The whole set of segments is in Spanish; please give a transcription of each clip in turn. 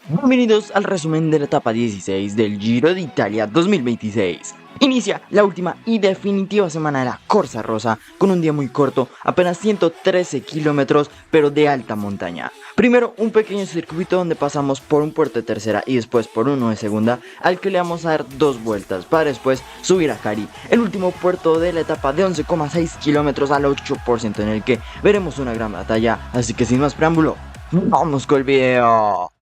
Bienvenidos al resumen de la etapa 16 del Giro de Italia 2026. Inicia la última y definitiva semana de la Corsa Rosa con un día muy corto, apenas 113 kilómetros, pero de alta montaña. Primero un pequeño circuito donde pasamos por un puerto de tercera y después por uno de segunda, al que le vamos a dar dos vueltas para después subir a Cari, el último puerto de la etapa de 11,6 kilómetros al 8%, en el que veremos una gran batalla. Así que sin más preámbulo, vamos con el video.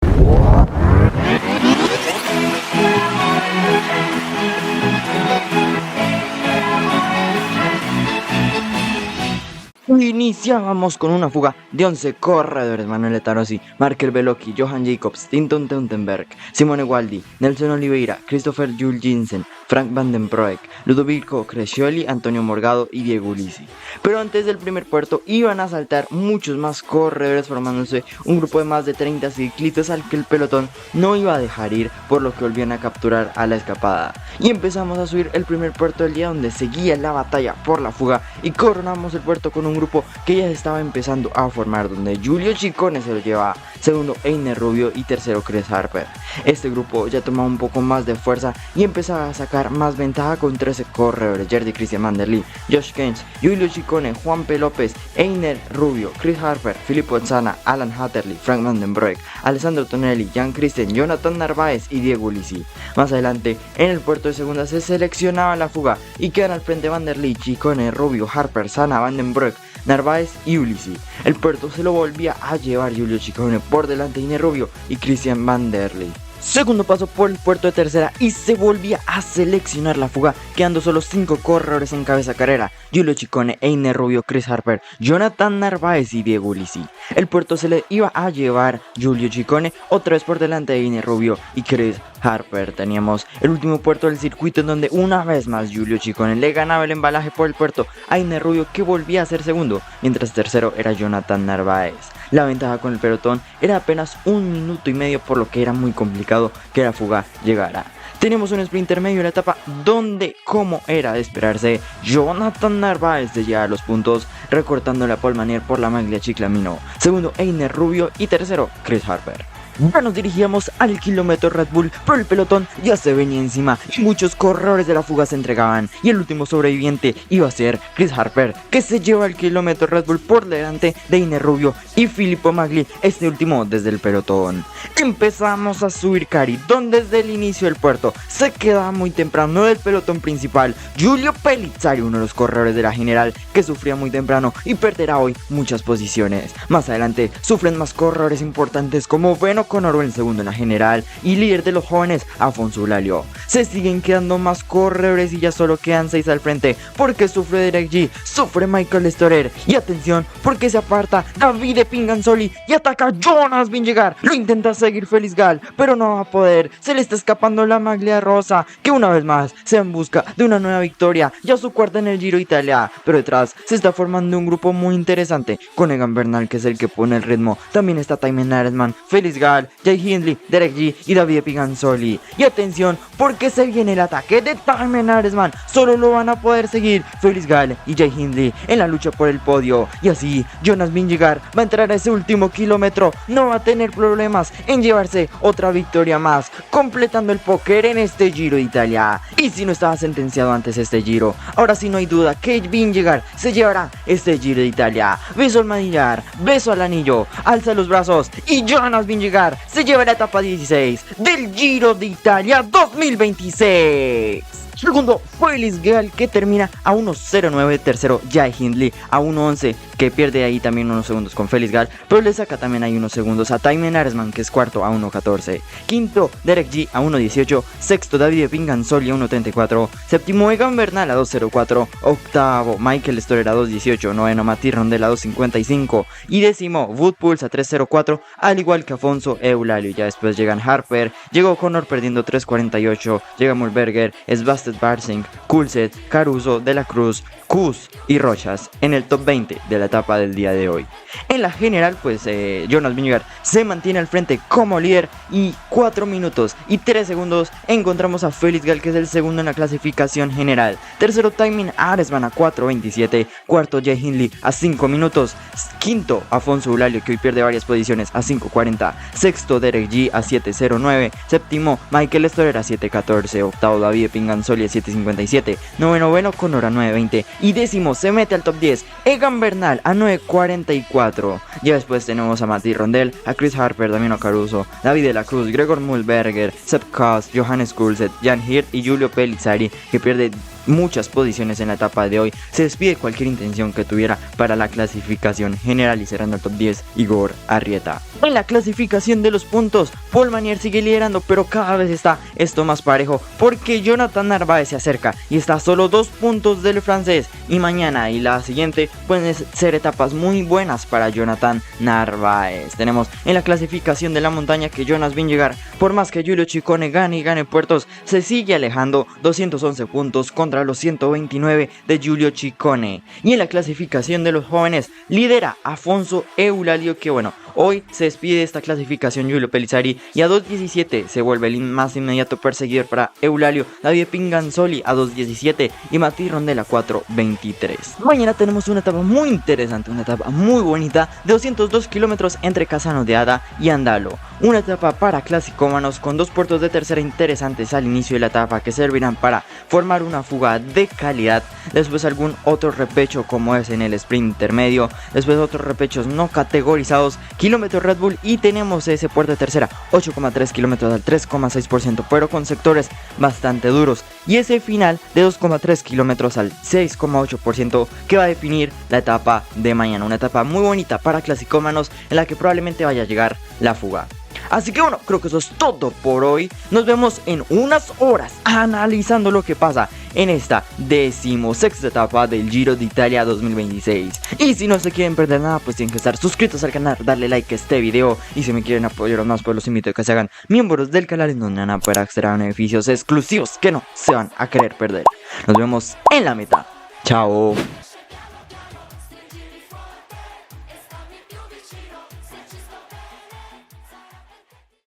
Iniciábamos con una fuga de 11 corredores: Manuel Tarossi, Markel Belocchi, Johan Jacobs, Tinton Teutenberg, Simone Gualdi, Nelson Oliveira, Christopher Jules Jensen, Frank Van den Broek, Ludovico Crescioli, Antonio Morgado y Diego Ulissi. Pero antes del primer puerto iban a saltar muchos más corredores, formándose un grupo de más de 30 ciclistas al que el pelotón no iba a dejar ir, por lo que volvían a capturar a la escapada. Y empezamos a subir el primer puerto del día, donde seguía la batalla por la fuga, y coronamos el puerto con un grupo que ya estaba empezando a formar, donde Giulio Ciccone se lo lleva, segundo Einer Rubio y tercero Chris Harper. Este grupo ya tomaba un poco más de fuerza y empezaba a sacar más ventaja con 13 corredores: Jerdy Christian Manderly, Josh Kens, Giulio Ciccone, Juan P. López, Einer Rubio, Chris Harper, Filippo Ozzana, Alan Hatterley, Frank Van den Broek, Alessandro Tonelli, Jan Christen, Jonathan Narváez y Diego Ulissi. Más adelante, en el puerto de segunda se seleccionaba la fuga y quedan al frente Vanderly, Ciccone, Rubio, Harper, Sana, Van den Broek, Narváez y Ulissi. El puerto se lo volvía a llevar Giulio Ciccone por delante de Einer Rubio y Christian Vanderly. Segundo paso por el puerto de tercera y se volvía a seleccionar la fuga, quedando solo 5 corredores en cabeza carrera: Giulio Ciccone, Einer Rubio, Chris Harper, Jonathan Narváez y Diego Ulissi. El puerto se le iba a llevar Giulio Ciccone otra vez por delante de Einer Rubio y Chris Harper. Teníamos el último puerto del circuito, en donde una vez más Giulio Ciccone le ganaba el embalaje por el puerto a Einer Rubio, que volvía a ser segundo, mientras tercero era Jonathan Narváez. La ventaja con el pelotón era apenas 1 minuto y medio, por lo que era muy complicado que la fuga llegara. Tenemos un sprint intermedio en la etapa donde, como era de esperarse, Jonathan Narváez se lleva los puntos, recortando la pole manier por la maglia Ciclamino, segundo Einer Rubio y tercero Chris Harper. Ya nos dirigíamos al kilómetro Red Bull, pero el pelotón ya se venía encima y muchos corredores de la fuga se entregaban, y el último sobreviviente iba a ser Chris Harper, que se lleva el kilómetro Red Bull por delante de Einer Rubio y Filippo Magli, este último desde el pelotón. Empezamos a subir Cari, donde desde el inicio del puerto se quedaba muy temprano del pelotón principal Giulio Pellizzari, uno de los corredores de la general, que sufría muy temprano y perderá hoy muchas posiciones. Más adelante sufren más corredores importantes como Beno Conoro, el segundo en la general y líder de los jóvenes Afonso Eulalio. Se siguen quedando más corredores y ya solo quedan 6 al frente, porque sufre Derek G, sufre Michael Storer, y atención porque se aparta Davide Pinganzoli y ataca Jonas Vingegaard. Lo intenta seguir Felix Gall, pero no va a poder, se le está escapando la maglia rosa, que una vez más se va en busca de una nueva victoria, ya su cuarta en el Giro de Italia. Pero detrás se está formando un grupo muy interesante, con Egan Bernal, que es el que pone el ritmo. También está Thymen Arensman, Felix Gall, Jay Hindley, Derek G y Davide Pinganzoli. Y atención porque se viene el ataque de Thymen Arensman, solo lo van a poder seguir Felix Gall y Jay Hindley en la lucha por el podio, y así Jonas Vingegaard va a entrar a ese último kilómetro, no va a tener problemas en llevarse otra victoria más, completando el póker en este Giro de Italia. Y si no estaba sentenciado antes este Giro, ahora sí no hay duda que Vingegaard se llevará este Giro de Italia. Beso al manillar, beso al anillo, alza los brazos y Jonas Vingegaard se lleva la etapa 16 del Giro de Italia 2026. Segundo, Felix Gall, que termina a 1.09. Tercero, Jay Hindley a 1.11, que pierde ahí también unos segundos con Felix Gall, pero le saca también ahí unos segundos a Thymen Arensman, que es cuarto, a 1.14. Quinto, Derek G a 1.18. Sexto, Davide Pinganzoli a 1.34. Séptimo, Egan Bernal a 2.04. Octavo, Michael Storer a 2.18. Noveno, Mathys Rondel a 2.55. Y décimo, Wout Poels a 3.04, al igual que Afonso Eulalio. Ya después llegan Harper, llegó Connor perdiendo 3.48, llega Mulberger, Svasted Barsing, Coulthard, Caruso, De la Cruz, Kuss y Rochas en el top 20 de la la etapa del día de hoy. En la general, pues Jonas Vingegaard se mantiene al frente como líder y 4 minutos y 3 segundos encontramos a Felix Gall, que es el segundo en la clasificación general. Tercero Thymen Arensman a 4.27, cuarto Jay Hindley a 5 minutos, quinto Afonso Eulálio, que hoy pierde varias posiciones, a 5.40, sexto Derek G a 7.09, séptimo Michael Storer a 7.14, octavo David Pinganzoli a 7.57, noveno Conor a 9.20 y décimo se mete al top 10 Egan Bernal a 9.44. Ya después tenemos a Mati Rondel, a Chris Harper, Damiano Caruso, David de la Cruz, Gregor Mulberger, Sepp Kuss, Johannes Kulset, Jan Hirt y Giulio Pellizzari, que pierde muchas posiciones en la etapa de hoy. Se despide cualquier intención que tuviera para la clasificación general y cerrando el top 10 Igor Arrieta. En la clasificación de los puntos, Paul Manier sigue liderando, pero cada vez está esto más parejo porque Jonathan Narváez se acerca y está a solo 2 puntos del francés, y mañana y la siguiente pueden ser etapas muy buenas para Jonathan Narváez. Tenemos en la clasificación de la montaña que Jonas Vingegaard, por más que Giulio Ciccone gane y gane puertos, se sigue alejando 211 puntos contra los 129 de Giulio Ciccone. Y en la clasificación de los jóvenes lidera Afonso Eulálio, que bueno, hoy se despide de esta clasificación Giulio Pellizzari, y a 2.17 se vuelve el más inmediato perseguidor para Eulálio, David Pinganzoli a 2.17 y Mati Rondel a 4.23. Mañana tenemos una etapa muy interesante, una etapa muy bonita de 202 kilómetros entre Cassano de Ada y Andalo. Una etapa para clasicómanos con 2 puertos de tercera interesantes al inicio de la etapa que servirán para formar una fuga de calidad. Después algún otro repecho como es en el sprint intermedio. Después otros repechos no categorizados, kilómetro Red Bull, y tenemos ese puerto de tercera 8.3 kilómetros al 3.6%, pero con sectores bastante duros. Y ese final de 2.3 kilómetros al 6.8% que va a definir la etapa de mañana. Una etapa muy bonita para clasicómanos en la que probablemente vaya a llegar la fuga. Así que bueno, creo que eso es todo por hoy. Nos vemos en unas horas analizando lo que pasa en esta 16ª etapa del Giro de Italia 2026. Y si no se quieren perder nada, pues tienen que estar suscritos al canal, darle like a este video. Y si me quieren apoyar más, pues los invito a que se hagan miembros del canal, en donde van a poder acceder a beneficios exclusivos que no se van a querer perder. Nos vemos en la meta. Chao.